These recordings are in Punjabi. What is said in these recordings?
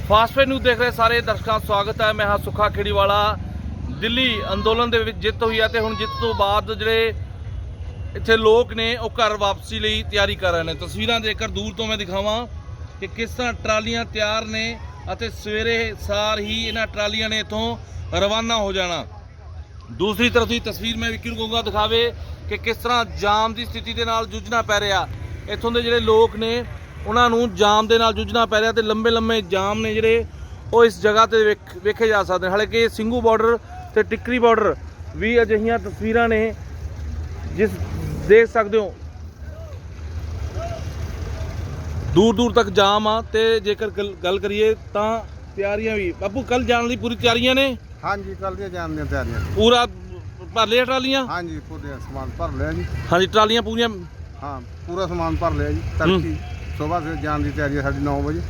ਫਾਸਟ न्यूज़ देख रहे सारे दर्शकों का स्वागत है। मैं हाँ सुखा खेड़ीवाला। दिल्ली अंदोलन ਦੇ ਵਿੱਚ ਜਿੱਤ ਹੋਈ ਹੈ ਤੇ ਹੁਣ ਜਿੱਤ ਤੋਂ ਬਾਅਦ ਜਿਹੜੇ ਇੱਥੇ ਲੋਕ ਨੇ ਉਹ ਘਰ ਵਾਪਸੀ ਲਈ ਤਿਆਰੀ ਕਰ ਰਹੇ ਨੇ। ਤਸਵੀਰਾਂ ਜੇਕਰ ਦੂਰ ਤੋਂ ਮੈਂ ਦਿਖਾਵਾਂ ਕਿ ਕਿਸ ਤਰ੍ਹਾਂ ਟਰਾਲੀਆਂ ਤਿਆਰ ਨੇ ਅਤੇ ਸਵੇਰੇ ਸਾਰ ਹੀ ਇਹਨਾਂ ਟਰਾਲੀਆਂ ਨੇ ਇੱਥੋਂ ਰਵਾਨਾ ਹੋ ਜਾਣਾ। दूसरी तरफ की तस्वीर मैं विक्की ਨੂੰ ਕਹੂੰਗਾ ਦਿਖਾਵੇ कि किस तरह जाम की स्थिति के नाल जूझना पै रहा। इत्थों के ਜਿਹੜੇ लोग ने उन्होंने जाम के नाल जूझना पै रहा। तो लंबे लंबे जाम ने ਜਿਹੜੇ ਉਹ इस जगह ਤੇ ਵੇਖੇ जा सकते हैं। हालांकि ਸਿੰਘੂ बॉर्डर ਤੇ टिक्करी बॉर्डर भी ਅਜਿਹੀਆਂ तस्वीरां ने जिस देख सकते हो दूर दूर तक जाम आ। तो जेकर गल करिए तो तैयारियां भी बापू कल जाने की पूरी तैयारियां ने। हाँ जी, कल दी जान दी तैयारियां पूरा भर लिया ट्रालियां। हाँ जी, पूरे सामान भर लिया जी। हाँ जी, ट्रालियां पूरियां। हाँ, पूरा सामान भर लिया जी। तड़की सुबह से जान की तैयारी है 9:30 बजे।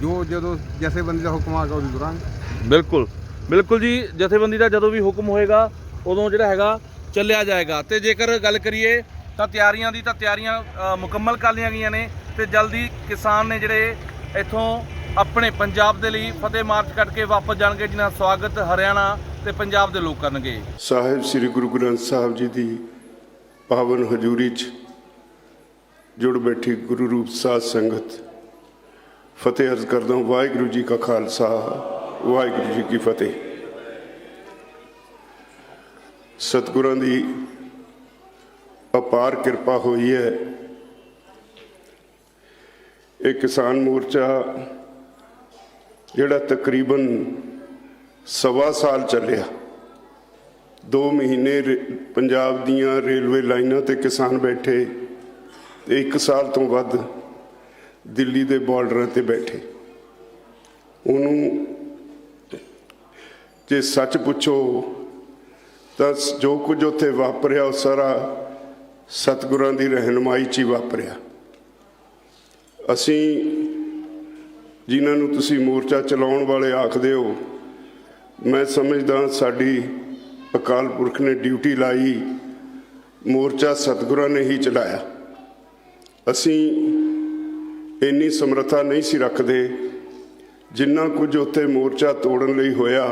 जो जथेबंदी का हुक्म आएगा उस दौरान। बिल्कुल बिल्कुल जी, जथेबंदी का जो भी हुक्म होएगा उदों जिहड़ा हैगा चलिया जाएगा। तो जेकर गल करिए तो तैयारियां मुकम्मल कर लिया गई ने। तो जल्दी किसान ने जिहड़े इत्थों अपने पंजाब के लिए फतेह मार्च करके वापस जाएंगे, जिन्हें स्वागत हरियाणा ते पंजाब के लोग करनगे। साहिब श्री गुरु ग्रंथ साहब जी की पावन हजूरी च जुड़ बैठी गुरु रूप साध संगत फतेह अर्ज करदा हूं। वाहिगुरू जी का खालसा, वाहिगुरू जी की फतेह। सतगुरां दी अपार कृपा हुई है। एक किसान मोर्चा जिहड़ा तकरीबन 1.25 साल चलिया। 2 महीने पंजाब दियां रेलवे लाइनां ते किसान बैठे, 1 साल तो वध दिल्ली दे बॉर्डरां ते बैठे। उन्होंने जे सच पुछो तो जो कुछ उत्थे वापरिया वो सारा सतगुरां दी रहनुमाई च ही वापरिया। असी जिन्होंने तुसी मोर्चा चलाउण वाले आखदे हो, मैं समझदा साडी अकाल पुरख ने ड्यूटी लाई, मोर्चा सतगुरां ने ही चलाया। असी इन्नी समर्था नहीं सी रखदे जिन्ना कुछ उत्थे मोर्चा तोड़न लई होया।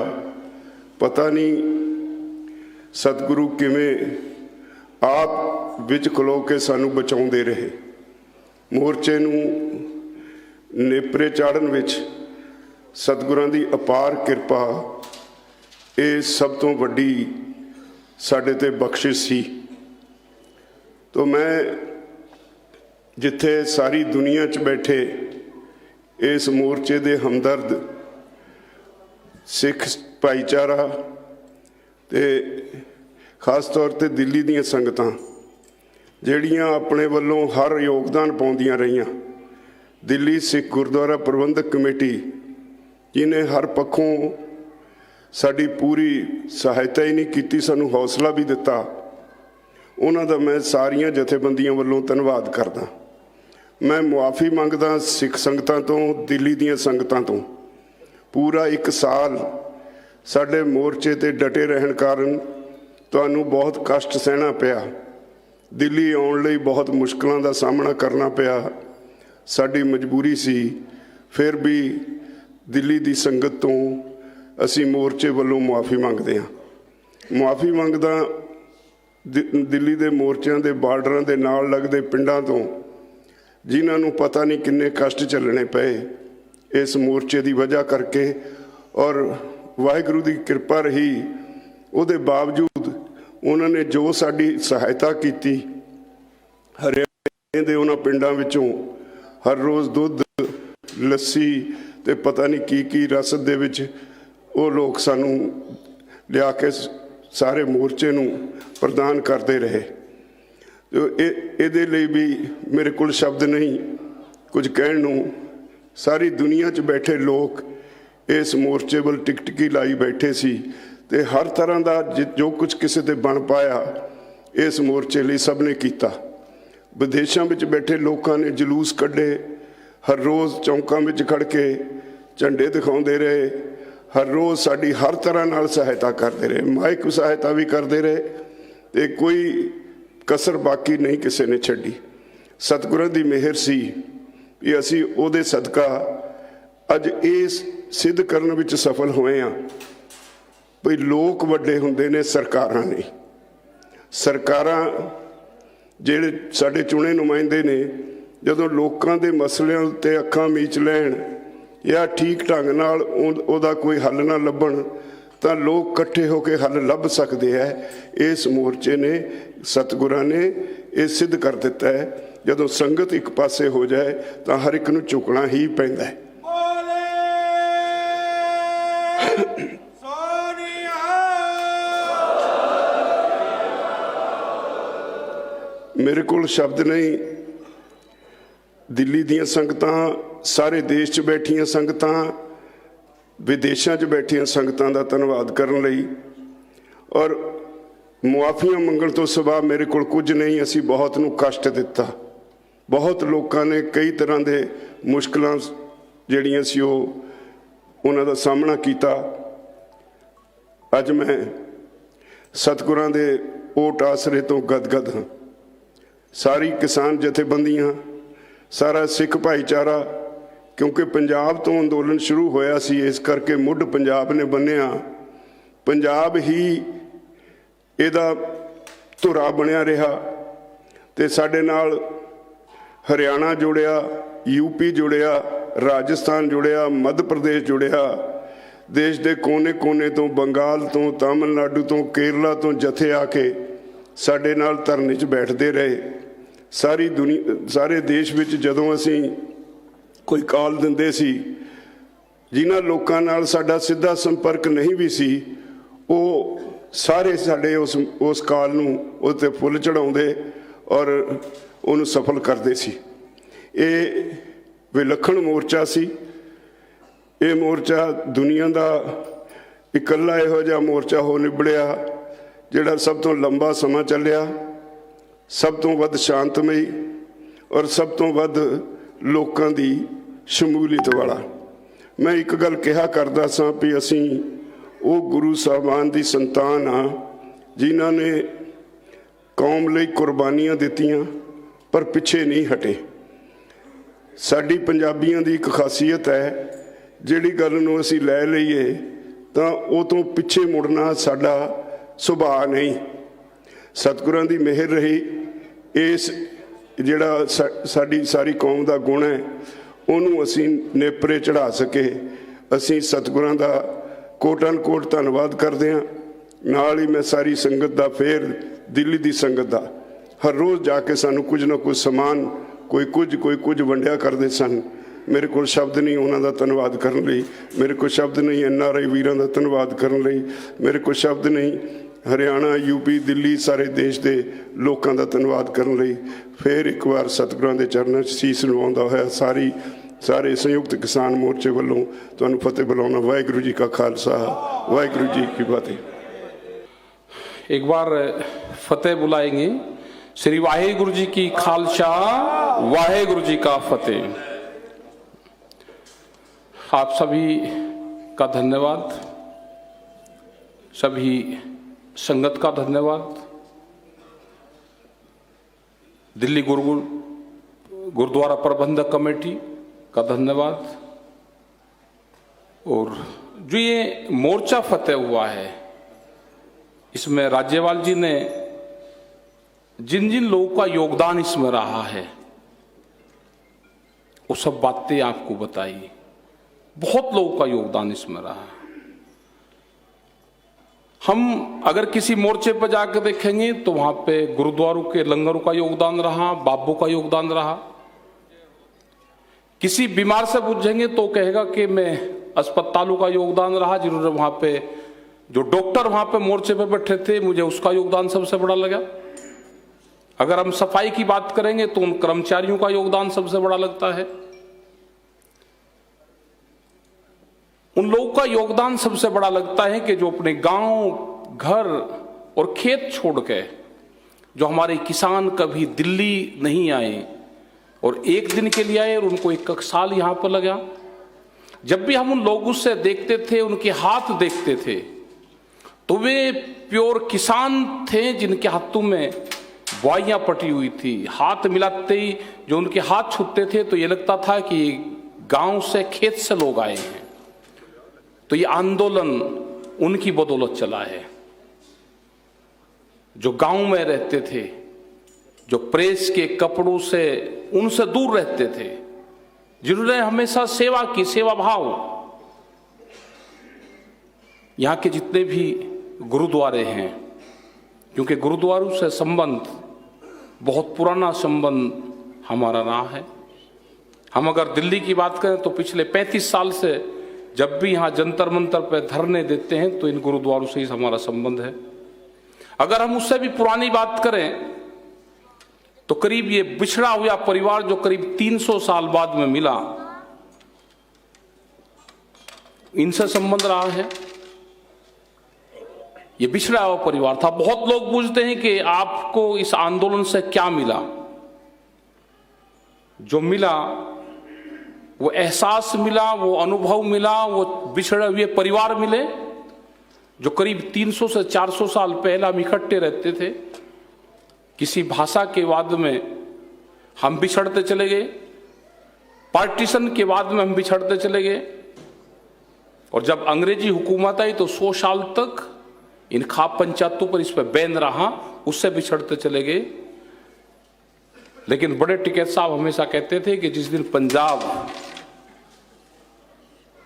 पता नहीं सतगुरु किवें आप विच खलो के सानू बचाउंदे रहे। मोर्चे नूं नेपरे चाढ़न विच सतगुरां दी अपार कृपा ये सब तो वड्डी साडे ते बख्शिश सी। तो मैं जिथे सारी दुनिया च बैठे इस मोर्चे दे हमदर्द सिख भाईचारा ते खास तौर ते दिल्ली दीयां संगतां ਜਿਹੜੀਆਂ अपने ਵੱਲੋਂ हर योगदान पाउंदियां रहियां। दिल्ली सिख गुरुद्वारा प्रबंधक कमेटी जिन्हें हर पक्षों साडी पूरी सहायता ही नहीं की, सानू हौसला भी दिता, उन्हां दा मैं सारियां जथेबंदियां वल्लों धन्नवाद करदा। मैं मुआफ़ी मंगदा सिख संगतां तो, दिल्ली दीयां संगतां तो। पूरा 1 साल साडे मोर्चे ते डटे रहन कारण तुहानू बहुत कष्ट सहना पिया। दिल्ली आउण लई बहुत मुश्किलों का सामना करना पिया, साडी मजबूरी सी। फिर भी दिल्ली की संगत तो असी मोर्चे वालों मुआफ़ी मंगते हैं। मुआफ़ी मंगदा दिल्ली के मोर्चों के बार्डर के नाल लगते पिंडां तो जिन्होंने पता नहीं किन्ने कष्ट झलने पे इस मोर्चे की वजह करके। और वाहिगुरू की कृपा रही, उहदे बावजूद उन्होंने जो साडी सहायता की, हरियाणे दे उन्हां पिंडां विचों हर रोज़ दुध लस्सी ते पता नहीं की रसद दे विच वो लोग सानू लिया के सारे मोर्चे नूं प्रदान करते रहे। तो इहदे लई भी मेरे कोल शब्द नहीं कुछ कहण नूं। सारी दुनिया च बैठे लोग इस मोर्चे वल टिकटिकी लाई बैठे सी ते हर तरह का जो कुछ किसी ते बन पाया इस मोर्चे लिए सब ने किया। विदेशों में बैठे लोगों ने जलूस कढ़े, हर रोज़ चौंकों में खड़ के झंडे दिखाते रहे, हर रोज़ साड़ी हर तरह नाल सहायता करते रहे, माइक सहायता भी करते रहे। तो कोई कसर बाकी नहीं किसी ने छड्डी। सतगुरां दी मेहर सी कि असी उहदे सदका ਅੱਜ ਇਸ ਸਿੱਧ ਕਰਨ ਵਿੱਚ ਸਫਲ ਹੋਏ ਹਾਂ ਵੀ ਲੋਕ ਵੱਡੇ ਹੁੰਦੇ ਨੇ, ਸਰਕਾਰਾਂ ਨਹੀਂ। ਸਰਕਾਰਾਂ ਜਿਹੜੇ ਸਾਡੇ ਚੁਣੇ ਨੁਮਾਇੰਦੇ ਨੇ, ਜਦੋਂ ਲੋਕਾਂ ਦੇ ਮਸਲਿਆਂ ਉੱਤੇ ਅੱਖਾਂ ਮੀਚ ਲੈਣ ਜਾਂ ਠੀਕ ਢੰਗ ਨਾਲ ਉਹਦਾ ਕੋਈ ਹੱਲ ਨਾ ਲੱਭਣ ਤਾਂ ਲੋਕ ਇਕੱਠੇ ਹੋ ਕੇ ਹੱਲ ਲੱਭ ਸਕਦੇ ਹੈ। ਇਸ ਮੋਰਚੇ ਨੇ, ਸਤਿਗੁਰਾਂ ਨੇ ਇਹ ਸਿੱਧ ਕਰ ਦਿੱਤਾ ਹੈ। ਜਦੋਂ ਸੰਗਤ ਇੱਕ ਪਾਸੇ ਹੋ ਜਾਏ ਤਾਂ ਹਰ ਇੱਕ ਨੂੰ ਝੁਕਣਾ ਹੀ ਪੈਂਦਾ ਹੈ। ਮੇਰੇ ਕੋਲ ਸ਼ਬਦ ਨਹੀਂ। ਦਿੱਲੀ ਦੀਆਂ ਸੰਗਤਾਂ, ਸਾਰੇ ਦੇਸ਼ 'ਚ ਬੈਠੀਆਂ ਸੰਗਤਾਂ, ਵਿਦੇਸ਼ਾਂ 'ਚ ਬੈਠੀਆਂ ਸੰਗਤਾਂ ਦਾ ਧੰਨਵਾਦ ਕਰਨ ਲਈ। ਔਰ ਮੁਆਫੀਆਂ ਮੰਗਣ ਤੋਂ ਸਿਵਾ ਮੇਰੇ ਕੋਲ ਕੁਝ ਨਹੀਂ। ਅਸੀਂ ਬਹੁਤ ਨੂੰ ਕਸ਼ਟ ਦਿੱਤਾ, ਬਹੁਤ ਲੋਕਾਂ ਨੇ ਕਈ ਤਰ੍ਹਾਂ ਦੇ ਮੁਸ਼ਕਲਾਂ ਜਿਹੜੀਆਂ ਸੀ ਉਹਨਾਂ ਦਾ ਸਾਹਮਣਾ ਕੀਤਾ। ਅੱਜ ਮੈਂ ਸਤਿਗੁਰਾਂ ਦੇ ਓਟ ਆਸਰੇ ਤੋਂ ਗਦਗਦ ਹਾਂ। ਸਾਰੀ ਕਿਸਾਨ ਜਥੇਬੰਦੀਆਂ, ਸਾਰਾ ਸਿੱਖ ਭਾਈਚਾਰਾ, ਕਿਉਂਕਿ ਪੰਜਾਬ ਤੋਂ ਅੰਦੋਲਨ ਸ਼ੁਰੂ ਹੋਇਆ ਸੀ, ਇਸ ਕਰਕੇ ਮੁੱਢ ਪੰਜਾਬ ਨੇ ਬੰਨਿਆ। ਪੰਜਾਬ ਹੀ ਇਹਦਾ ਧੁਰਾ ਬਣਿਆ ਰਿਹਾ ਤੇ ਸਾਡੇ ਨਾਲ ਹਰਿਆਣਾ ਜੁੜਿਆ, ਯੂਪੀ ਜੁੜਿਆ, ਰਾਜਸਥਾਨ ਜੁੜਿਆ, ਮੱਧ ਪ੍ਰਦੇਸ਼ ਜੁੜਿਆ। ਦੇਸ਼ ਦੇ ਕੋਨੇ-ਕੋਨੇ ਤੋਂ, ਬੰਗਾਲ ਤੋਂ, ਤਾਮਿਲਨਾਡੂ ਤੋਂ, ਕੇਰਲਾ ਤੋਂ ਜਥੇ ਆ ਕੇ ਸਾਡੇ ਨਾਲ ਧਰਨੇ 'ਚ ਬੈਠਦੇ ਰਹੇ। ਸਾਰੀ ਦੁਨੀਆ, ਸਾਰੇ ਦੇਸ਼ ਵਿੱਚ ਜਦੋਂ ਅਸੀਂ ਕੋਈ ਕਾਲ ਦਿੰਦੇ ਸੀ, ਜਿਨ੍ਹਾਂ ਲੋਕਾਂ ਨਾਲ ਸਾਡਾ ਸਿੱਧਾ ਸੰਪਰਕ ਨਹੀਂ ਵੀ ਸੀ, ਉਹ ਸਾਰੇ ਸਾਡੇ ਉਸ ਕਾਲ ਨੂੰ ਉਹ 'ਤੇ ਫੁੱਲ ਚੜਾਉਂਦੇ ਔਰ ਉਹਨੂੰ ਸਫਲ ਕਰਦੇ ਸੀ। ਇਹ ਵਿਲੱਖਣ ਮੋਰਚਾ ਸੀ। ਇਹ ਮੋਰਚਾ ਦੁਨੀਆ ਦਾ ਇਕੱਲਾ ਇਹੋ ਜਿਹਾ ਮੋਰਚਾ ਹੋ ਨਿਬੜਿਆ ਜਿਹੜਾ ਸਭ ਤੋਂ ਲੰਬਾ ਸਮਾਂ ਚੱਲਿਆ, ਸਭ ਤੋਂ ਵੱਧ ਸ਼ਾਂਤਮਈ ਔਰ ਸਭ ਤੋਂ ਵੱਧ ਲੋਕਾਂ ਦੀ ਸ਼ਮੂਲੀਅਤ ਵਾਲਾ। ਮੈਂ ਇੱਕ ਗੱਲ ਕਿਹਾ ਕਰਦਾ ਸਾਂ ਵੀ ਅਸੀਂ ਉਹ ਗੁਰੂ ਸਾਹਿਬਾਨ ਦੀ ਸੰਤਾਨ ਆ ਜਿਨ੍ਹਾਂ ਨੇ ਕੌਮ ਲਈ ਕੁਰਬਾਨੀਆਂ ਦਿੱਤੀਆਂ ਪਰ ਪਿੱਛੇ ਨਹੀਂ ਹਟੇ। ਸਾਡੀ ਪੰਜਾਬੀਆਂ ਦੀ ਇੱਕ ਖਾਸੀਅਤ ਹੈ, ਜਿਹੜੀ ਗੱਲ ਨੂੰ ਅਸੀਂ ਲੈ ਲਈਏ ਤਾਂ ਉਹ ਤੋਂ ਪਿੱਛੇ ਮੁੜਨਾ ਸਾਡਾ ਸੁਭਾਅ ਨਹੀਂ। ਸਤਿਗੁਰਾਂ ਦੀ ਮਿਹਰ ਰਹੀ। ਇਸ ਜਿਹੜਾ ਸਾਡੀ ਸਾਰੀ ਕੌਮ ਦਾ ਗੁਣ ਹੈ, ਉਹਨੂੰ ਅਸੀਂ ਨੇਪਰੇ ਚੜ੍ਹਾ ਸਕੇ। ਅਸੀਂ ਸਤਿਗੁਰਾਂ ਦਾ ਕੋਟਨ-ਕੋਟ ਧੰਨਵਾਦ ਕਰਦੇ ਹਾਂ। ਨਾਲ ਹੀ ਮੈਂ ਸਾਰੀ ਸੰਗਤ ਦਾ, ਫਿਰ ਦਿੱਲੀ ਦੀ ਸੰਗਤ ਦਾ, ਹਰ ਰੋਜ਼ ਜਾ ਕੇ ਸਾਨੂੰ ਕੁਝ ਨਾ ਕੁਝ ਸਮਾਨ, ਕੋਈ ਕੁਝ ਵੰਡਿਆ ਕਰਦੇ ਸਨ। ਮੇਰੇ ਕੋਲ ਸ਼ਬਦ ਨਹੀਂ ਉਹਨਾਂ ਦਾ ਧੰਨਵਾਦ ਕਰਨ ਲਈ। ਮੇਰੇ ਕੋਲ ਸ਼ਬਦ ਨਹੀਂ NRI ਵੀਰਾਂ ਦਾ ਧੰਨਵਾਦ ਕਰਨ ਲਈ। ਮੇਰੇ ਕੋਲ ਸ਼ਬਦ ਨਹੀਂ ਹਰਿਆਣਾ, ਯੂਪੀ, ਦਿੱਲੀ, ਸਾਰੇ ਦੇਸ਼ ਦੇ ਲੋਕਾਂ ਦਾ ਧੰਨਵਾਦ ਕਰਨ ਲਈ। ਫਿਰ ਇੱਕ ਵਾਰ ਸਤਿਗੁਰਾਂ ਦੇ ਚਰਨਾਂ 'ਚ ਸੀਸ ਨਿਵਾਉਂਦਾ ਹੋਇਆ ਸਾਰੇ ਸੰਯੁਕਤ ਕਿਸਾਨ ਮੋਰਚੇ ਵੱਲੋਂ ਤੁਹਾਨੂੰ ਫਤਿਹ ਬੁਲਾਉਣਾ। ਵਾਹਿਗੁਰੂ ਜੀ ਕਾ ਖਾਲਸਾ, ਵਾਹਿਗੁਰੂ जी की फतेह। एक बार फतेह बुलाएंगे। श्री वाहेगुरु जी की खालसा, वाहेगुरु जी का फतेह। आप सभी का धन्यवाद, सभी संगत का धन्यवाद, दिल्ली गुरुद्वारा प्रबंधक कमेटी का धन्यवाद। और जो ये मोर्चा फतेह हुआ है, इसमें राज्यपाल जी ने जिन जिन लोगों का योगदान इसमें रहा है वो सब बातें आपको बताई। बहुत लोगों का योगदान इसमें रहा। हम अगर किसी मोर्चे पर जाकर देखेंगे तो वहां पे गुरुद्वारों के लंगरों का योगदान रहा, बाबों का योगदान रहा। किसी बीमार से पूछेंगे तो कहेगा कि मैं अस्पतालों का योगदान रहा, जिन्होंने वहां पे जो डॉक्टर वहां पे मोर्चे पे बैठे थे, मुझे उसका योगदान सबसे बड़ा लगा। अगर हम सफाई की बात करेंगे तो उन कर्मचारियों का योगदान सबसे बड़ा लगता है। उन लोगों का योगदान सबसे बड़ा लगता है कि जो अपने गांव, घर और खेत छोड़ के, जो हमारे किसान कभी दिल्ली नहीं आए और एक दिन के लिए आए और उनको 1 साल यहां पर लगा। जब भी हम उन लोगों से देखते थे, उनके हाथ देखते थे, तो वे प्योर किसान थे जिनके हाथों में बुआइयां पटी हुई थी। हाथ मिलाते ही जो उनके हाथ छूते थे तो ये लगता था कि गांव से, खेत से लोग आए हैं। तो ये आंदोलन उनकी बदौलत चला है, जो गांव में रहते थे, जो प्रेस के कपड़ों से उनसे दूर रहते थे, जिन्होंने हमेशा सेवा की, सेवा भाव। यहाँ के जितने भी गुरुद्वारे हैं, क्योंकि गुरुद्वारों से संबंध बहुत पुराना संबंध हमारा रहा है। हम अगर दिल्ली की बात करें तो पिछले 35 साल से जब भी यहाँ जंतर मंतर पर धरने देते हैं तो इन गुरुद्वारों से ही हमारा संबंध है। अगर हम उससे भी पुरानी बात करें तो करीब ये बिछड़ा हुआ परिवार जो करीब 300 साल बाद में मिला, इनसे संबंध रहा है। ये बिछड़ा हुआ परिवार था। बहुत लोग पूछते हैं कि आपको इस आंदोलन से क्या मिला। जो मिला वो एहसास मिला, वो अनुभव मिला, वो बिछड़े हुए परिवार मिले जो करीब 300 से 400 साल पहले हम इकट्ठे रहते थे। किसी भाषा के बाद में हम बिछड़ते चले गए, पार्टीशन के बाद में हम बिछड़ते चले गए, और जब अंग्रेजी हुकूमत आई तो 100 साल तक इन खाप पंचायतों पर इस पर बैन रहा, उससे बिछड़ते चले गए। लेकिन बड़े टिकैत साहब हमेशा कहते थे कि जिस दिन पंजाब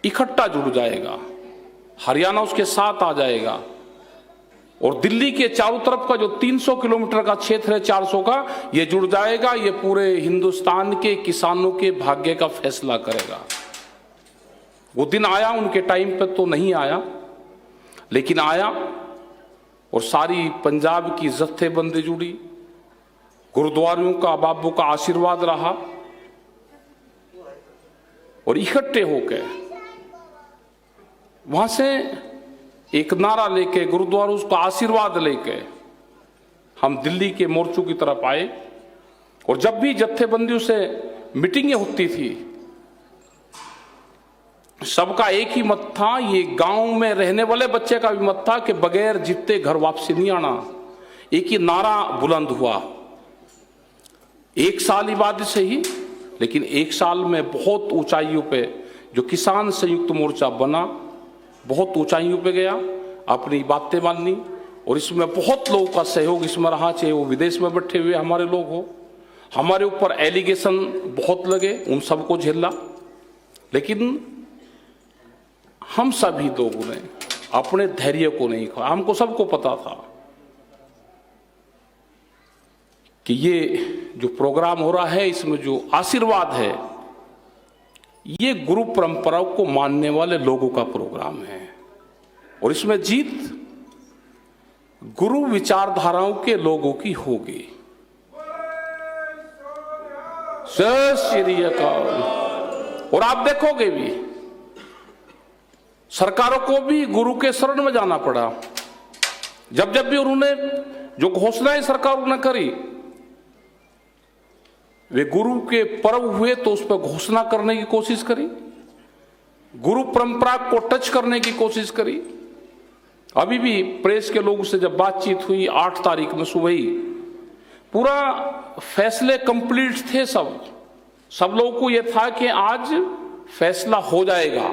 इकट्ठा जुड़ जाएगा, हरियाणा उसके साथ आ जाएगा, और दिल्ली के चारों तरफ का जो 300 किलोमीटर का क्षेत्र है, 400 का, ये जुड़ जाएगा, ये पूरे हिंदुस्तान के किसानों के भाग्य का फैसला करेगा। वो दिन आया, उनके टाइम पर तो नहीं आया, लेकिन आया, और सारी पंजाब की जत्थेबंदी जुड़ी, गुरुद्वारों का बाबू का आशीर्वाद रहा, और इकट्ठे होकर वहां से एक नारा लेके, गुरुद्वारों का आशीर्वाद लेके हम दिल्ली के मोर्चों की तरफ आए। और जब भी जत्थेबंदियों से मीटिंगें होती थी, सबका एक ही मत था, ये गांव में रहने वाले बच्चे का भी मत था कि बगैर जीते घर वापसी नहीं आना। एक ही नारा बुलंद हुआ। एक साल ही बाद से ही, लेकिन एक साल में बहुत ऊंचाइयों पे जो किसान संयुक्त मोर्चा बना, बहुत ऊंचाइयों पे गया, अपनी बातें माननी, और इसमें बहुत लोगों का सहयोग इसमें रहा, चाहे वो विदेश में बैठे हुए हमारे लोग हो। हमारे ऊपर एलिगेशन बहुत लगे, उन सबको झेला, लेकिन हम सभी लोगों ने अपने धैर्य को नहीं खोया। हमको सबको पता था कि ये जो प्रोग्राम हो रहा है, इसमें जो आशीर्वाद है, ये गुरु परंपराओं को मानने वाले लोगों का प्रोग्राम है, और इसमें जीत गुरु विचारधाराओं के लोगों की होगी। जय श्री अकाल। और आप देखोगे भी, सरकारों को भी गुरु के शरण में जाना पड़ा। जब जब भी उन्होंने जो घोषणाएं सरकारों ने करी, वे गुरु के पर्व हुए तो उस पर घोषणा करने की कोशिश करी, गुरु परंपरा को टच करने की कोशिश करी। अभी भी प्रेस के लोगों से जब बातचीत हुई 8 तारीख में सुबह ही, पूरा फैसले कंप्लीट थे। सब लोगों को यह था कि आज फैसला हो जाएगा,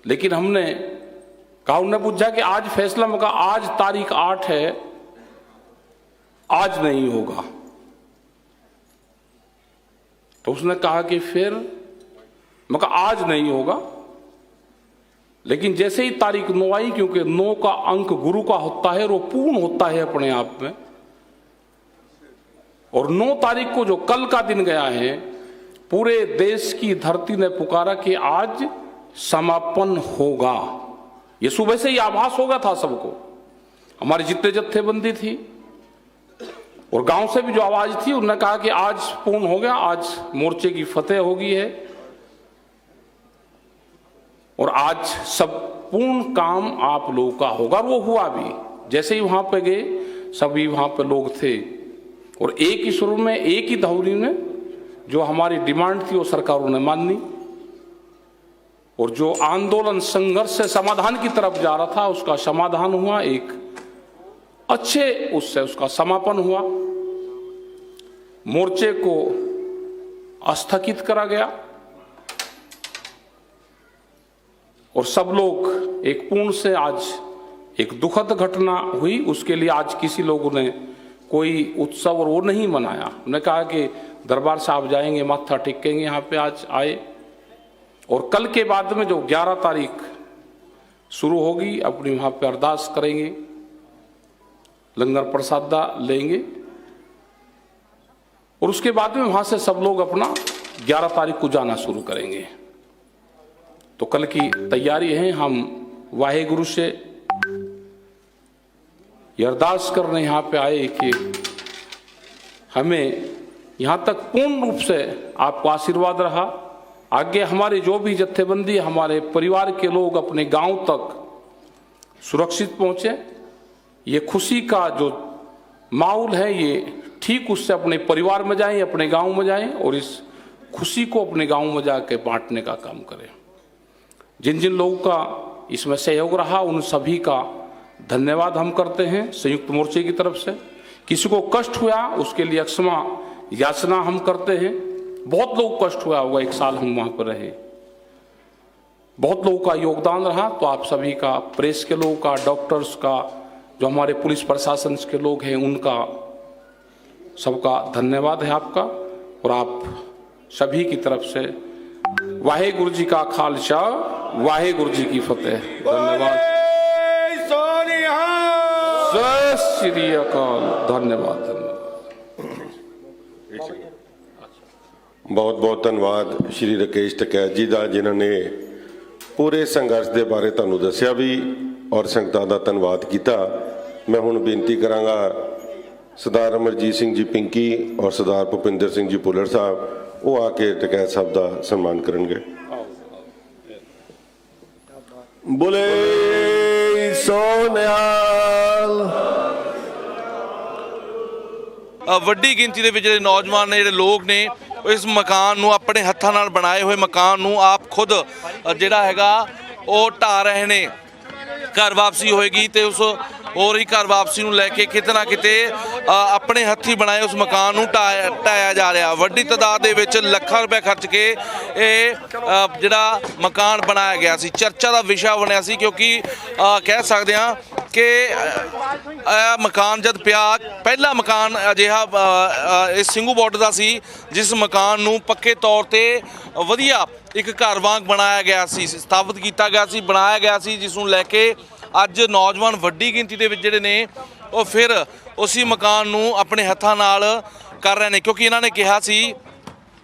लेकिन हमने कहा, उन्होंने पूछा कि आज फैसला, मैं कहा आज तारीख 8 है, आज नहीं होगा। तो उसने कहा कि फिर, मैं कहा आज नहीं होगा। लेकिन जैसे ही तारीख 9 आई, क्योंकि 9 का अंक गुरु का होता है और वो पूर्ण होता है अपने आप में, और 9 तारीख को जो कल का दिन गया है, पूरे देश की धरती ने पुकारा कि आज समापन होगा। ये सुबह से ही आभास हो गया था सबको। हमारी जितने जत्थेबंदी थी और गांव से भी जो आवाज थी, उन्होंने कहा कि आज पूर्ण हो गया, आज मोर्चे की फतेह होगी है, और आज सब पूर्ण काम आप लोगों का होगा। वो हुआ भी। जैसे ही वहां पे गए, सभी वहां पे लोग थे, और एक ही सुर में, एक ही धौनी में जो हमारी डिमांड थी वो सरकारों ने मानी, और जो आंदोलन संघर्ष से समाधान की तरफ जा रहा था, उसका समाधान हुआ, एक अच्छे उससे उसका समापन हुआ। मोर्चे को स्थगित करा गया, और सब लोग एक पूर्ण से आज एक दुखद घटना हुई, उसके लिए आज किसी लोगों ने कोई उत्सव और वो नहीं मनाया। उन्होंने कहा कि दरबार साहब जाएंगे, माथा टेकेंगे, यहाँ पे आज आए। और कल के बाद में जो 11 तारीख शुरू होगी, अपनी वहाँ पे अरदास करेंगे, लंगर प्रसादा लेंगे और उसके बाद में वहाँ से सब लोग अपना 11 तारीख को जाना शुरू करेंगे। तो कल की तैयारी है। हम वाहेगुरु से ये अरदास करने यहाँ पे आए कि हमें यहाँ तक पूर्ण रूप से आपको आशीर्वाद रहा। आगे हमारे जो भी जत्थेबंदी, हमारे परिवार के लोग अपने गांव तक सुरक्षित पहुँचे। ये खुशी का जो माहौल है ये ठीक उससे अपने परिवार में जाएं, अपने गांव में जाएं और इस खुशी को अपने गांव में जाके बांटने का काम करें। जिन जिन लोगों का इसमें सहयोग रहा उन सभी का धन्यवाद हम करते हैं संयुक्त मोर्चे की तरफ से। किसी को कष्ट हुआ उसके लिए क्षमा याचना हम करते हैं। बहुत लोग कष्ट हुआ होगा, 1 साल हम वहाँ पर रहे, बहुत लोगों का योगदान रहा। तो आप सभी का, प्रेस के लोगों का, डॉक्टर्स का, जो हमारे पुलिस प्रशासन के लोग हैं उनका सबका धन्यवाद है आपका। और आप सभी की तरफ से वाहेगुरु जी का खालसा, वाहेगुरु जी की फतेह। धन्यवाद। जय श्री अकाल। धन्यवाद। बहुत बहुत धन्यवाद श्री राकेश टकैत जी का, जिन्होंने पूरे संघर्ष के बारे तुहानू दस्या भी और संगतां दा धन्यवाद किया। मैं हुण बेनती करांगा सरदार अमरजीत सिंह जी पिंकी और सरदार भुपिंदर सिंह जी भुल्लर साहब, वो आके टकैत साहब का सम्मान करेंगे। बोले सोनिहाल। ਵੱਡੀ ਗਿਣਤੀ ਦੇ ਵਿੱਚ ਜਿਹੜੇ ਨੌਜਵਾਨ ਨੇ, ਜਿਹੜੇ ਲੋਕ ਨੇ, ਇਸ ਮਕਾਨ ਨੂੰ ਆਪਣੇ ਹੱਥਾਂ ਨਾਲ ਬਣਾਏ ਹੋਏ ਮਕਾਨ ਨੂੰ ਆਪ ਖੁਦ ਜਿਹੜਾ ਹੈਗਾ ਉਹ ਢਾਹ ਰਹੇ ਨੇ। ਘਰ ਵਾਪਸੀ ਹੋਏਗੀ ਤੇ ਉਸ ਹੋਰ ਹੀ ਘਰ ਵਾਪਸੀ ਨੂੰ ਲੈ ਕੇ ਕਿਤੇ ਨਾ ਕਿਤੇ ਆਪਣੇ ਹੱਥੀਂ ਬਣਾਏ ਉਸ ਮਕਾਨ ਨੂੰ ਢਾਇਆ ਜਾ ਰਿਹਾ। ਵੱਡੀ ਤਾਦਾਦ ਦੇ ਵਿੱਚ ਲੱਖਾਂ ਰੁਪਏ ਖਰਚ ਕੇ ਇਹ ਜਿਹੜਾ ਮਕਾਨ ਬਣਾਇਆ ਗਿਆ ਸੀ, ਚਰਚਾ ਦਾ ਵਿਸ਼ਾ ਬਣਿਆ ਸੀ, ਕਿਉਂਕਿ ਕਹਿ ਸਕਦੇ ਹਾਂ ਕਿ ਮਕਾਨ ਜਦ ਪਿਆ, ਪਹਿਲਾ ਮਕਾਨ ਅਜਿਹਾ ਇਸ ਸਿੰਘੂ ਬਾਰਡਰ ਦਾ ਸੀ ਜਿਸ ਮਕਾਨ ਨੂੰ ਪੱਕੇ ਤੌਰ ਤੇ ਵਧੀਆ ਇੱਕ ਘਰ ਵਾਂਗ ਬਣਾਇਆ ਗਿਆ ਸੀ, ਸਥਾਪਿਤ ਕੀਤਾ ਗਿਆ ਸੀ, ਬਣਾਇਆ ਗਿਆ ਸੀ, ਜਿਸ ਨੂੰ ਲੈ ਕੇ ਅੱਜ ਨੌਜਵਾਨ ਵੱਡੀ ਗਿਣਤੀ ਦੇ ਵਿੱਚ ਜਿਹੜੇ ਨੇ ਉਹ ਫਿਰ ਉਸੇ ਮਕਾਨ ਨੂੰ ਆਪਣੇ ਹੱਥਾਂ ਨਾਲ ਕਰ ਰਹੇ ਨੇ। ਕਿਉਂਕਿ ਇਹਨਾਂ ਨੇ ਕਿਹਾ ਸੀ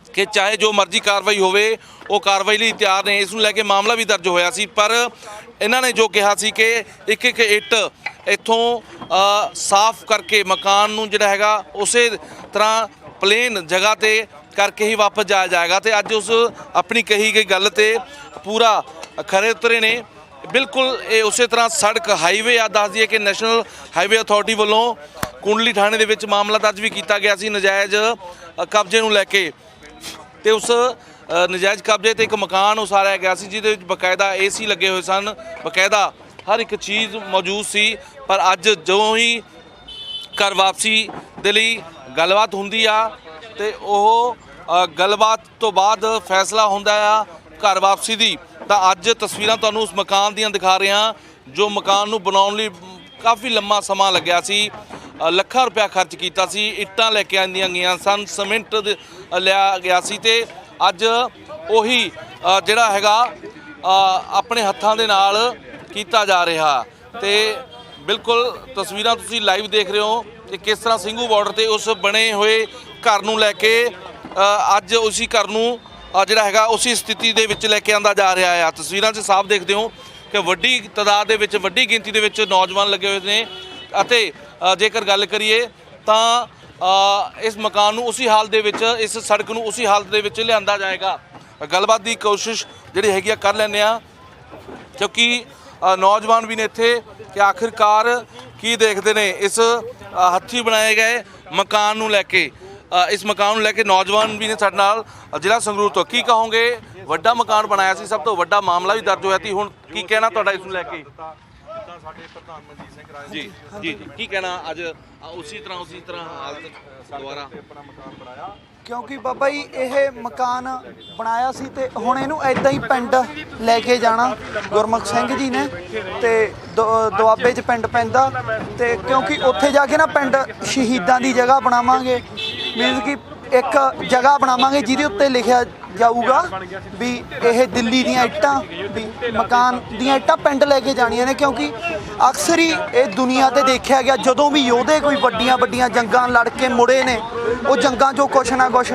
ਕਿ ਚਾਹੇ ਜੋ ਮਰਜ਼ੀ ਕਾਰਵਾਈ ਹੋਵੇ ਉਹ ਕਾਰਵਾਈ ਲਈ ਤਿਆਰ ਨੇ। ਇਸ ਨੂੰ ਲੈ ਕੇ ਮਾਮਲਾ ਵੀ ਦਰਜ ਹੋਇਆ ਸੀ, ਪਰ ਇਹਨਾਂ ਨੇ ਜੋ ਕਿਹਾ ਸੀ ਕਿ ਇੱਕ ਇੱਕ ਇੱਟ ਇੱਥੋਂ ਸਾਫ਼ ਕਰਕੇ ਮਕਾਨ ਨੂੰ ਜਿਹੜਾ ਹੈਗਾ ਉਸੇ ਤਰ੍ਹਾਂ ਪਲੇਨ ਜਗ੍ਹਾ ਤੇ ਕਰਕੇ ਹੀ ਵਾਪਸ ਜਾਇਆ ਜਾਏਗਾ। ਤੇ ਅੱਜ ਉਸ ਆਪਣੀ ਕਹੀ ਗਈ ਗੱਲ ਤੇ ਪੂਰਾ ਖਰੇ ਉਤਰੇ ਨੇ। ਬਿਲਕੁਲ ਇਹ ਉਸੇ ਤਰ੍ਹਾਂ ਸੜਕ ਹਾਈਵੇ ਆ। ਦੱਸ ਦਈਏ ਕਿ ਨੈਸ਼ਨਲ ਹਾਈਵੇ ਅਥਾਰਟੀ ਵੱਲੋਂ ਕੁੰਡਲੀ ਥਾਣੇ ਦੇ ਵਿੱਚ ਮਾਮਲਾ ਦਰਜ ਵੀ ਕੀਤਾ ਗਿਆ ਸੀ ਨਜਾਇਜ਼ ਕਬਜ਼ੇ ਨੂੰ ਲੈ ਕੇ। ਤੇ ਉਸ ਨਜਾਇਜ਼ ਕਬਜ਼ੇ ਤੇ ਇੱਕ ਮਕਾਨ ਉਸਾਰਿਆ ਗਿਆ ਸੀ ਜਿਹਦੇ ਵਿੱਚ ਬਕਾਇਦਾ AC ਲੱਗੇ ਹੋਏ ਸਨ, ਬਕਾਇਦਾ ਹਰ ਇੱਕ ਚੀਜ਼ ਮੌਜੂਦ ਸੀ। ਪਰ ਅੱਜ ਜਦੋਂ ਹੀ ਘਰ ਵਾਪਸੀ ਦੇ ਲਈ ਗੱਲਬਾਤ ਹੁੰਦੀ ਆ ਤੇ ਉਹ ਗੱਲਬਾਤ ਤੋਂ ਬਾਅਦ ਫੈਸਲਾ ਹੁੰਦਾ ਆ ਘਰ ਵਾਪਸੀ ਦੀ, ਤਾਂ ਅੱਜ ਤਸਵੀਰਾਂ ਤੁਹਾਨੂੰ ਉਸ ਮਕਾਨ ਦੀਆਂ ਦਿਖਾ ਰਹੇ ਹਾਂ ਜੋ ਮਕਾਨ ਨੂੰ ਬਣਾਉਣ ਲਈ ਕਾਫੀ ਲੰਮਾ ਸਮਾਂ ਲੱਗਿਆ ਸੀ। ਲੱਖਾਂ ਰੁਪਇਆ ਖਰਚ ਕੀਤਾ ਸੀ, ਇੱਟਾਂ ਲੈ ਕੇ ਆਂਦੀਆਂ ਗਈਆਂ ਸਨ, ਸੀਮੈਂਟ ਲਿਆ ਗਿਆ ਸੀ ਤੇ ਅੱਜ ਉਹੀ ਜਿਹੜਾ ਹੈਗਾ ਆਪਣੇ ਹੱਥਾਂ ਦੇ ਨਾਲ ਕੀਤਾ ਜਾ ਰਿਹਾ। ਤੇ ਬਿਲਕੁਲ ਤਸਵੀਰਾਂ ਤੁਸੀਂ ਲਾਈਵ ਦੇਖ ਰਹੇ ਹੋ ਕਿ ਕਿਸ ਤਰ੍ਹਾਂ ਸਿੰਘੂ ਬਾਰਡਰ ਤੇ ਉਸ ਬਣੇ ਹੋਏ ਘਰ ਨੂੰ ਲੈ ਕੇ ਅੱਜ ਉਸੇ ਘਰ ਨੂੰ ਜਿਹੜਾ ਹੈਗਾ ਉਸੇ ਸਥਿਤੀ ਦੇ ਵਿੱਚ ਲੈ ਕੇ ਆਂਦਾ ਜਾ ਰਿਹਾ ਆ। ਤਸਵੀਰਾਂ 'ਚ ਸਾਫ਼ ਦੇਖਦੇ ਹੋ ਕਿ ਵੱਡੀ ਤਾਦਾਦ ਦੇ ਵਿੱਚ, ਵੱਡੀ ਗਿਣਤੀ ਦੇ ਵਿੱਚ ਨੌਜਵਾਨ ਲੱਗੇ ਹੋਏ ਨੇ ਅਤੇ ਜੇਕਰ ਗੱਲ ਕਰੀਏ ਤਾਂ ਇਸ ਮਕਾਨ ਨੂੰ ਉਸੇ ਹਾਲਤ ਦੇ ਵਿੱਚ, ਇਸ ਸੜਕ ਨੂੰ ਉਸੇ ਹਾਲਤ ਦੇ ਵਿੱਚ ਲਿਆਂਦਾ ਜਾਏਗਾ। ਗੱਲਬਾਤ ਦੀ ਕੋਸ਼ਿਸ਼ ਜਿਹੜੀ ਹੈਗੀ ਆ ਕਰ ਲੈਂਦੇ ਆ, ਕਿਉਂਕਿ ਨੌਜਵਾਨ ਵੀ ਨੇ ਇੱਥੇ ਕਿ ਆਖਿਰਕਾਰ ਕੀ ਦੇਖਦੇ ਨੇ ਇਸ ਹੱਥੀਂ ਬਣਾਏ ਗਏ ਮਕਾਨ ਨੂੰ ਲੈ ਕੇ। ਇਸ ਮਕਾਨ ਨੂੰ ਲੈ ਕੇ ਨੌਜਵਾਨ ਵੀ ਨੇ ਸਾਡੇ ਨਾਲ। ਜ਼ਿਲ੍ਹਾ ਸੰਗਰੂਰ ਤੋਂ ਕੀ ਕਹੋਗੇ? ਵੱਡਾ ਮਕਾਨ ਬਣਾਇਆ ਸੀ, ਸਭ ਤੋਂ ਵੱਡਾ ਮਾਮਲਾ ਵੀ ਦਰਜ ਹੋਇਆ ਸੀ, ਹੁਣ ਕੀ ਕਹਿਣਾ ਤੁਹਾਡਾ ਇਸ ਨੂੰ ਲੈ ਕੇ? ਜਿੱਦਾਂ ਸਾਡੇ ਪ੍ਰਧਾਨ ਮਨਜੀਤ ਸਿੰਘ ਰਾਏ ਜੀ ਜੀ ਕੀ ਕਹਿਣਾ ਅੱਜ ਉਸੇ ਤਰ੍ਹਾਂ ਹਾਲਤ ਦੁਬਾਰਾ ਆਪਣਾ ਮਕਾਨ ਬਣਾਇਆ ਕਿਉਂਕਿ ਬਾਬਾ ਜੀ ਇਹ ਮਕਾਨ ਬਣਾਇਆ ਸੀ ਤੇ ਹੁਣ ਇਹਨੂੰ ਐਦਾਂ ਹੀ ਪਿੰਡ ਲੈ ਕੇ ਜਾਣਾ ਗੁਰਮੁਖ ਸਿੰਘ ਜੀ ਨੇ ਤੇ ਦੁਆਬੇ 'ਚ ਪਿੰਡ ਪੈਂਦਾ ਤੇ ਕਿਉਂਕਿ ਉੱਥੇ ਜਾ ਕੇ ਨਾ ਪਿੰਡ ਸ਼ਹੀਦਾਂ ਦੀ ਜਗ੍ਹਾ ਬਣਾਵਾਂਗੇ ਮੀਨਸ ਕਿ ਇੱਕ ਜਗ੍ਹਾ ਬਣਾਵਾਂਗੇ ਜਿਹਦੇ ਉੱਤੇ ਲਿਖਿਆ ਜਾਊਗਾ ਵੀ ਇਹ ਦਿੱਲੀ ਦੀਆਂ ਇੱਟਾਂ ਵੀ ਮਕਾਨ ਦੀਆਂ ਇੱਟਾਂ ਪਿੰਡ ਲੈ ਕੇ ਜਾਣੀਆਂ ਨੇ ਕਿਉਂਕਿ ਅਕਸਰ ਹੀ ਇਹ ਦੁਨੀਆ ਤੇ ਦੇਖਿਆ ਗਿਆ ਜਦੋਂ ਵੀ ਯੋਧੇ ਕੋਈ ਵੱਡੀਆਂ ਵੱਡੀਆਂ ਜੰਗਾਂ ਲੜ ਕੇ ਮੁੜੇ ਨੇ ਉਹ ਜੰਗਾਂ 'ਚੋਂ ਕੁਛ ਨਾ ਕੁਛ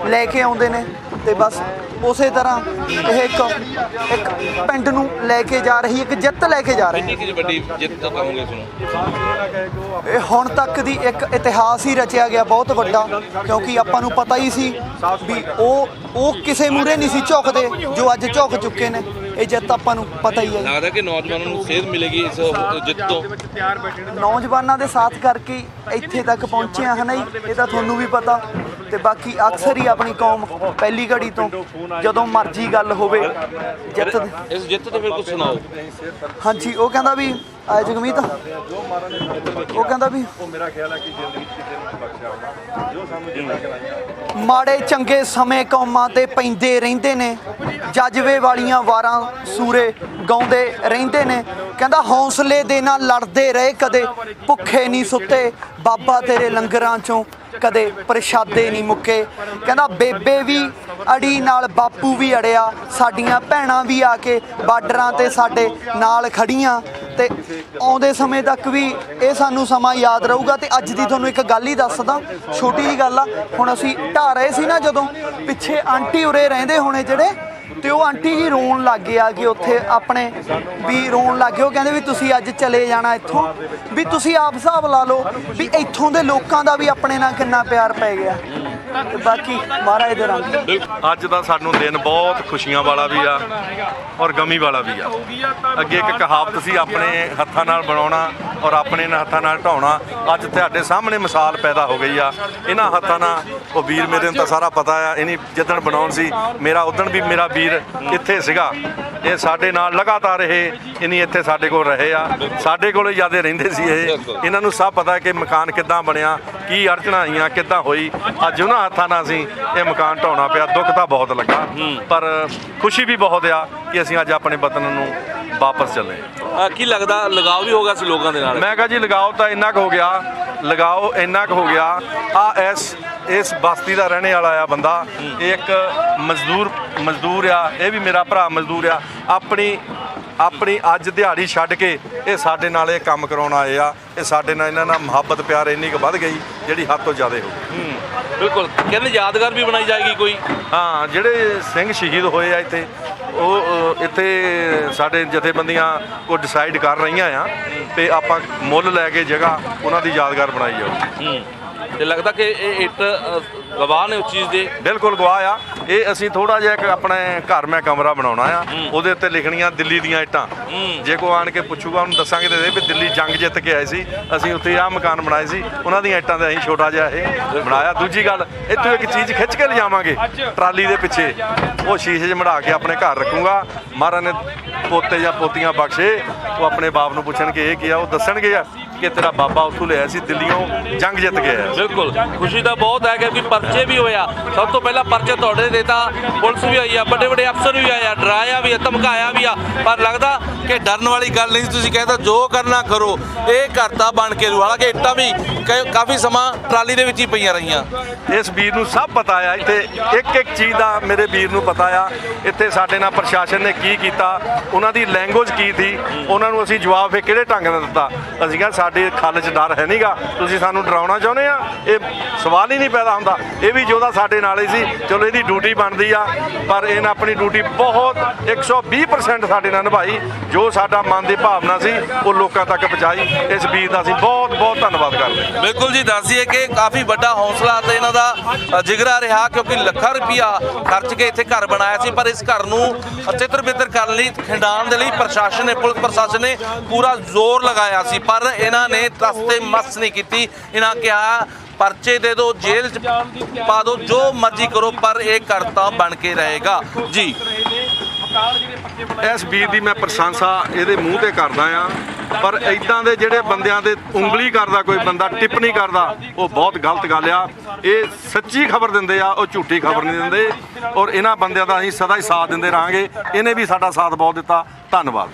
ਲੈ ਕੇ ਆਉਂਦੇ ਨੇ ਤੇ ਬਸ ਉਸੇ ਤਰ੍ਹਾਂ ਇਹ ਇੱਕ ਪਿੰਡ ਨੂੰ ਲੈ ਕੇ ਜਾ ਰਹੀ ਇੱਕ ਜਿੱਤ ਲੈ ਕੇ ਜਾ ਰਹੀ ਕਿੰਨੀ ਵੱਡੀ ਜਿੱਤ ਕਹੋਗੇ ਸੁਣੋ ਇਹ ਹੁਣ ਤੱਕ ਦੀ ਇੱਕ ਇਤਿਹਾਸ ਹੀ ਰਚਿਆ ਗਿਆ ਬਹੁਤ ਵੱਡਾ ਕਿਉਂਕਿ ਆਪਾਂ ਨੂੰ ਪਤਾ ਹੀ ਸੀ ਵੀ ਉਹ ਕਿਸੇ ਮੂਹਰੇ ਨਹੀਂ ਸੀ ਝੁਕਦੇ ਜੋ ਅੱਜ ਝੁਕ ਚੁੱਕੇ ਨੇ ਇਹ ਜਿੱਤ ਆਪਾਂ ਨੂੰ ਪਤਾ ਹੀ ਹੈ ਲੱਗਦਾ ਕਿ ਨੌਜਵਾਨਾਂ ਨੂੰ ਸੇਧ ਮਿਲੇਗੀ ਇਸ ਜਿੱਤ ਤੋਂ ਨੌਜਵਾਨਾਂ ਦੇ ਸਾਥ ਕਰਕੇ ਇੱਥੇ ਤੱਕ ਪਹੁੰਚੇ ਆ ਹਨਾ ਜੀ ਇਹ ਤਾਂ ਤੁਹਾਨੂੰ ਵੀ ਪਤਾ ਤੇ ਬਾਕੀ ਅਕਸਰ ਹੀ ਆਪਣੀ ਕੌਮ ਪਹਿਲੀ ਘੜੀ ਤੋਂ ਜਦੋਂ ਮਰਜ਼ੀ ਗੱਲ ਹੋਵੇ ਜਿੱਤ ਇਸ ਜਿੱਤ ਤੇ ਫਿਰ ਕੁਝ ਸੁਣਾਓ ਹਾਂਜੀ ਉਹ ਕਹਿੰਦਾ ਵੀ ਜਗਮੀਤ ਉਹ ਕਹਿੰਦਾ ਵੀ ਮੇਰਾ ਖਿਆਲ ਹੈ ਕਿ ਜ਼ਿੰਦਗੀ ਕਿਸੇ ਨੂੰ ਬਖਸ਼ਿਆ ਹੋਣਾ ਜੋ ਸਾਨੂੰ ਮਾੜੇ ਚੰਗੇ ਸਮੇਂ ਕੌਮਾਂ ਤੇ ਪੈਂਦੇ ਰਹਿੰਦੇ ਨੇ ਜਜ਼ਬੇ ਵਾਲੀਆਂ ਵਾਰਾਂ ਸੂਰੇ ਗਾਉਂਦੇ ਰਹਿੰਦੇ ਨੇ ਕਹਿੰਦਾ ਹੌਸਲੇ ਦੇ ਨਾਲ ਲੜਦੇ ਰਹੇ ਕਦੇ ਭੁੱਖੇ ਨਹੀਂ ਸੁੱਤੇ ਬਾਬਾ ਤੇਰੇ ਲੰਗਰਾਂ ਚੋਂ ਕਦੇ ਪ੍ਰਸ਼ਾਦੇ ਨਹੀਂ ਮੁੱਕੇ ਕਹਿੰਦਾ ਬੇਬੇ ਵੀ ਅੜੀ ਨਾਲ ਬਾਪੂ ਵੀ ਅੜਿਆ ਸਾਡੀਆਂ ਭੈਣਾਂ ਵੀ ਆ ਕੇ ਬਾਰਡਰਾਂ ਤੇ ਸਾਡੇ ਨਾਲ ਖੜੀਆਂ ਤੇ ਆਉਂਦੇ ਸਮੇਂ ਤੱਕ ਵੀ ਇਹ ਸਾਨੂੰ ਸਮਾਂ ਯਾਦ ਰਹੂਗਾ ਤੇ ਅੱਜ ਦੀ ਤੁਹਾਨੂੰ ਇੱਕ ਗੱਲ ਹੀ ਦੱਸਦਾ ਛੋਟੀ ਜਿਹੀ ਗੱਲ ਆ ਹੁਣ ਅਸੀਂ ਢਾ ਰਹੇ ਸੀ ਨਾ ਜਦੋਂ ਪਿੱਛੇ ਆਂਟੀ ਉਰੇ ਰਹਿੰਦੇ ਹੋਣੇ ਜਿਹੜੇ ਤੇ ਉਹ ਆਂਟੀ ਜੀ ਰੋਣ ਲੱਗ ਗਿਆ ਕਿ ਉੱਥੇ ਆਪਣੇ ਵੀ ਰੋਣ ਲੱਗ ਗਏ ਉਹ ਕਹਿੰਦੇ ਵੀ ਤੁਸੀਂ ਅੱਜ ਚਲੇ ਜਾਣਾ ਇੱਥੋਂ ਵੀ ਤੁਸੀਂ ਆਪ ਹਿਸਾਬ ਲਾ ਲਓ ਵੀ ਇੱਥੋਂ ਦੇ ਲੋਕਾਂ ਦਾ ਵੀ ਆਪਣੇ ਨਾਲ ਕਿੰਨਾ ਪਿਆਰ ਪੈ ਗਿਆ ਤੇ ਬਾਕੀ ਮਹਾਰਾਜ ਦੇ ਰੰਗ ਅੱਜ ਦਾ ਸਾਨੂੰ ਦਿਨ ਬਹੁਤ ਖੁਸ਼ੀਆਂ ਵਾਲਾ ਵੀ ਆ ਔਰ ਗਮੀ ਵਾਲਾ ਵੀ ਆ ਅੱਗੇ ਇੱਕ ਕਹਾਵਤ ਸੀ ਆਪਣੇ ਹੱਥਾਂ ਨਾਲ ਬਣਾਉਣਾ ਔਰ ਆਪਣੇ ਹੱਥਾਂ ਨਾਲ ਢਾਉਣਾ ਅੱਜ ਤੁਹਾਡੇ ਸਾਹਮਣੇ ਮਿਸਾਲ ਪੈਦਾ ਹੋ ਗਈ ਆ ਇਹਨਾਂ ਹੱਥਾਂ ਨਾਲ ਉਹ ਵੀਰ ਮੇਰੇ ਨੂੰ ਤਾਂ ਸਾਰਾ ਪਤਾ ਆ ਇਹਨੀ ਜਿੱਦਣ ਬਣਾਉਣ ਸੀ ਮੇਰਾ ਉਦਣ ਵੀ ਮੇਰਾ ਵੀਰ ਇੱਥੇ ਸੀਗਾ ਇਹ ਸਾਡੇ ਨਾਲ ਲਗਾਤਾਰ ਇਨੀ ਇੱਥੇ ਸਾਡੇ ਕੋਲ ਰਹੇ ਆ ਸਾਡੇ ਕੋਲ ਜ਼ਿਆਦਾ ਰਹਿੰਦੇ ਸੀ ਇਹਨਾਂ ਨੂੰ ਸਭ ਪਤਾ ਕਿ ਮਕਾਨ ਕਿੱਦਾਂ ਬਣਿਆ ਕੀ ਅੜਚਣਾਂ ਆਈਆਂ ਕਿੱਦਾਂ ਹੋਈ ਅੱਜ ਉਹਨਾਂ ਹੱਥਾਂ ਨਾਲ ਅਸੀਂ ਇਹ ਮਕਾਨ ਢਾਉਣਾ ਪਿਆ ਦੁੱਖ ਤਾਂ ਬਹੁਤ ਲੱਗਾ ਪਰ ਖੁਸ਼ੀ ਵੀ ਬਹੁਤ ਆ ਕਿ ਅਸੀਂ ਅੱਜ ਆਪਣੇ ਵਤਨ ਨੂੰ ਵਾਪਸ ਚੱਲੇ ਕੀ ਲੱਗਦਾ ਲਗਾਓ ਵੀ ਹੋ ਗਿਆ ਸੀ ਲੋਕਾਂ ਦੇ ਨਾਲ ਮੈਂ ਕਹਾਂ ਜੀ ਲਗਾਓ ਤਾਂ ਇੰਨਾ ਕੁ ਹੋ ਗਿਆ ਆ ਇਸ ਬਸਤੀ ਦਾ ਰਹਿਣੇ ਵਾਲਾ ਆ ਬੰਦਾ ਇਹ ਇੱਕ ਮਜ਼ਦੂਰ ਆ ਇਹ ਵੀ ਮੇਰਾ ਭਰਾ ਮਜ਼ਦੂਰ ਆ ਆਪਣੀ ਅੱਜ ਦਿਹਾੜੀ ਛੱਡ ਕੇ ਇਹ ਸਾਡੇ ਨਾਲ ਇਹ ਕੰਮ ਕਰਾਉਣ ਆਏ ਆ ਇਹ ਸਾਡੇ ਨਾਲ ਇਹਨਾਂ ਨਾਲ ਮੁਹੱਬਤ ਪਿਆਰ ਇੰਨੀ ਕੁ ਵੱਧ ਗਈ ਜਿਹੜੀ ਹੱਦ ਤੋਂ ਜ਼ਿਆਦਾ ਹੋ ਗਈ ਬਿਲਕੁਲ ਕਹਿੰਦੇ ਯਾਦਗਾਰ ਵੀ ਬਣਾਈ ਜਾਏਗੀ ਕੋਈ ਹਾਂ ਜਿਹੜੇ ਸਿੰਘ ਸ਼ਹੀਦ ਹੋਏ ਆ ਇੱਥੇ ਉਹ ਇੱਥੇ ਸਾਡੇ ਜਥੇਬੰਦੀਆਂ ਕੋ ਡਿਸਾਈਡ ਕਰ ਰਹੀਆਂ ਆ ਤੇ ਆਪਾਂ ਮੁੱਲ ਲੈ ਕੇ ਜਗ੍ਹਾ ਉਹਨਾਂ ਦੀ ਯਾਦਗਾਰ ਬਣਾਈ ਜਾਊਗੀ ਤੇ ਲੱਗਦਾ ਕਿ ਇਹ ਇੱਟ ਗਵਾਹ ਨੇ ਉਸ ਚੀਜ਼ ਦੇ ਬਿਲਕੁਲ ਗਵਾਹ ਆ ਇਹ ਅਸੀਂ ਥੋੜਾ ਜਿਹਾ ਇੱਕ ਆਪਣੇ ਘਰ ਮੈਂ ਕਮਰਾ ਬਣਾਉਣਾ ਆ ਉਹਦੇ ਉੱਤੇ ਲਿਖਣੀਆਂ ਦਿੱਲੀ ਦੀਆਂ ਇੱਟਾਂ ਜੇ ਕੋਈ ਆਣ ਕੇ ਪੁੱਛੂਗਾ ਉਹਨੂੰ ਦੱਸਾਂਗੇ ਤੇ ਵੀ ਦਿੱਲੀ ਜੰਗ ਜਿੱਤ ਕੇ ਆਏ ਸੀ ਅਸੀਂ ਉੱਥੇ ਆਹ ਮਕਾਨ ਬਣਾਏ ਸੀ ਉਹਨਾਂ ਦੀਆਂ ਇੱਟਾਂ ਤੇ ਅਸੀਂ ਛੋਟਾ ਜਿਹਾ ਇਹ ਬਣਾਇਆ ਦੂਜੀ ਗੱਲ ਇੱਥੋਂ ਇੱਕ ਚੀਜ਼ ਖਿੱਚ ਕੇ ਲਿਜਾਵਾਂਗੇ ਟਰਾਲੀ ਦੇ ਪਿੱਛੇ ਉਹ ਸ਼ੀਸ਼ੇ 'ਚ ਮੜਾ ਕੇ ਆਪਣੇ ਘਰ ਰੱਖੂਗਾ ਮਹਾਰਾਜ ਨੇ ਪੋਤੇ ਜਾਂ ਪੋਤੀਆਂ ਬਖਸ਼ੇ ਉਹ ਆਪਣੇ ਬਾਪ ਨੂੰ ਪੁੱਛਣਗੇ ਇਹ ਕੀ ਆ ਉਹ ਦੱਸਣਗੇ ਕਿ ਤੇਰਾ ਬਾਬਾ ਉੱਥੋਂ ਲਿਆ ਸੀ ਦਿੱਲੀੋਂ ਜੰਗ ਜਿੱਤ ਕੇ ਆਇਆ ਬਿਲਕੁਲ ਖੁਸ਼ੀ ਦਾ ਬਹੁਤ ਹੈ ਕਿ ਪਰਚੇ ਵੀ ਹੋਇਆ ਸਭ ਤੋਂ ਪਹਿਲਾਂ ਪਰਚੇ ਤੁਹਾਡੇ ਦੇ ਤਾਂ ਪੁਲਿਸ ਵੀ ਆਈ ਆ ਵੱਡੇ ਵੱਡੇ ਅਫਸਰ ਵੀ ਆਏ ਆ ਡਰਾਇਆ ਵੀ ਆ ਧਮਕਾਇਆ ਵੀ ਆ ਪਰ ਲੱਗਦਾ ਕਿ ਡਰਨ ਵਾਲੀ ਗੱਲ ਨਹੀਂ ਤੁਸੀਂ ਕਹਿੰਦਾ ਜੋ ਕਰਨਾ ਕਰੋ ਇਹ ਘਰ ਤਾਂ ਬਣ ਕੇ ਹਾਲਾਂਕਿ ਇੱਟਾਂ ਵੀ ਕਾਫੀ ਸਮਾਂ ਟਰਾਲੀ ਦੇ ਵਿੱਚ ਹੀ ਪਈਆਂ ਰਹੀਆਂ ਇਸ ਵੀਰ ਨੂੰ ਸਭ ਪਤਾ ਆ ਇੱਥੇ ਇੱਕ ਚੀਜ਼ ਦਾ ਮੇਰੇ ਵੀਰ ਨੂੰ ਪਤਾ ਆ ਇੱਥੇ ਸਾਡੇ ਨਾਲ ਪ੍ਰਸ਼ਾਸਨ ਨੇ ਕੀ ਕੀਤਾ ਉਹਨਾਂ ਦੀ ਲੈਂਗੁਏਜ ਕੀ ਸੀ ਉਹਨਾਂ ਨੂੰ ਅਸੀਂ ਜਵਾਬ ਫਿਰ ਕਿਹੜੇ ਢੰਗ ਨਾਲ ਦਿੱਤਾ ਅਸੀਂ ਕਿਹਾ ਸਾਡੇ ਖੱਲ 'ਚ ਡਰ ਹੈ ਨਹੀਂਗਾ ਤੁਸੀਂ ਸਾਨੂੰ ਡਰਾਉਣਾ ਚਾਹੁੰਦੇ ਆ ਇਹ ਸਵਾਲ ਹੀ ਨਹੀਂ ਪੈਦਾ ਹੁੰਦਾ ਇਹ ਵੀ ਜੋਦਾ ਸਾਡੇ ਨਾਲ ਹੀ ਸੀ ਚਲੋ ਇਹਦੀ ਡਿਊਟੀ ਬਣਦੀ ਆ ਪਰ ਇਹਨਾਂ ਆਪਣੀ ਡਿਊਟੀ ਬਹੁਤ 120% ਸਾਡੇ ਨਾਲ ਨਿਭਾਈ ਜੋ ਸਾਡਾ ਮਨ ਦੀ ਭਾਵਨਾ ਸੀ ਉਹ ਲੋਕਾਂ ਤੱਕ ਪਹੁੰਚਾਈ ਇਸ ਵੀਰ ਦਾ ਅਸੀਂ ਬਹੁਤ ਬਹੁਤ ਧੰਨਵਾਦ ਕਰਦੇ ਹਾਂ ਬਿਲਕੁਲ ਜੀ ਦੱਸ ਦਈਏ ਕਿ ਕਾਫੀ ਵੱਡਾ ਹੌਸਲਾ ਤੇ ਇਹਨਾਂ ਦਾ ਜਿਗਰਾ ਰਿਹਾ ਕਿਉਂਕਿ ਲੱਖਾਂ ਰੁਪਇਆ ਖਰਚ ਕੇ ਇੱਥੇ ਘਰ ਬਣਾਇਆ ਸੀ ਪਰ ਇਸ ਘਰ ਨੂੰ ਚਿੱਤਰ ਬਿੱਤਰ ਕਰਨ ਲਈ ਖਿੰਡਾਉਣ ਦੇ ਲਈ ਪ੍ਰਸ਼ਾਸਨ ਨੇ ਪੁਲਿਸ ਪ੍ਰਸ਼ਾਸਨ ਨੇ ਪੂਰਾ ਜ਼ੋਰ ਲਗਾਇਆ ਸੀ ਪਰ ਇਹਨਾਂ ਨੇ ਰਸਤੇ ਮਸ ਨਹੀਂ ਕੀਤੀ ਇਹਨਾਂ ਕਿਹਾ ਪਰਚੇ ਦੇ ਦਿਓ ਜੇਲ੍ਹ 'ਚ ਪਾ ਦਿਓ ਜੋ ਮਰਜ਼ੀ ਕਰੋ ਪਰ ਇਹ ਘਰ ਤਾਂ ਬਣ ਕੇ ਰਹੇਗਾ ਜੀ ਇਸ ਵੀਰ ਦੀ ਮੈਂ ਪ੍ਰਸ਼ੰਸਾ ਇਹਦੇ ਮੂੰਹ ਤੇ ਕਰਦਾ ਆ ਪਰ ਇਦਾਂ ਦੇ ਜਿਹੜੇ ਬੰਦਿਆਂ ਦੇ ਉਂਗਲੀ ਕਰਦਾ ਕੋਈ ਬੰਦਾ, ਟਿੱਪਣੀ ਕਰਦਾ, ਉਹ ਬਹੁਤ ਗਲਤ ਗੱਲ ਆ। ਇਹ ਸੱਚੀ ਖਬਰ ਦਿੰਦੇ ਆ, ਉਹ ਝੂਠੀ ਖਬਰ ਨਹੀਂ ਦਿੰਦੇ। ਔਰ ਇਹਨਾਂ ਬੰਦਿਆਂ ਦਾ ਅਸੀਂ ਸਦਾ ਹੀ ਸਾਥ ਦਿੰਦੇ ਰਹਾਂਗੇ। ਇਹਨੇ ਵੀ ਸਾਡਾ ਸਾਥ ਬਹੁਤ ਦਿੱਤਾ। ਧੰਨਵਾਦ।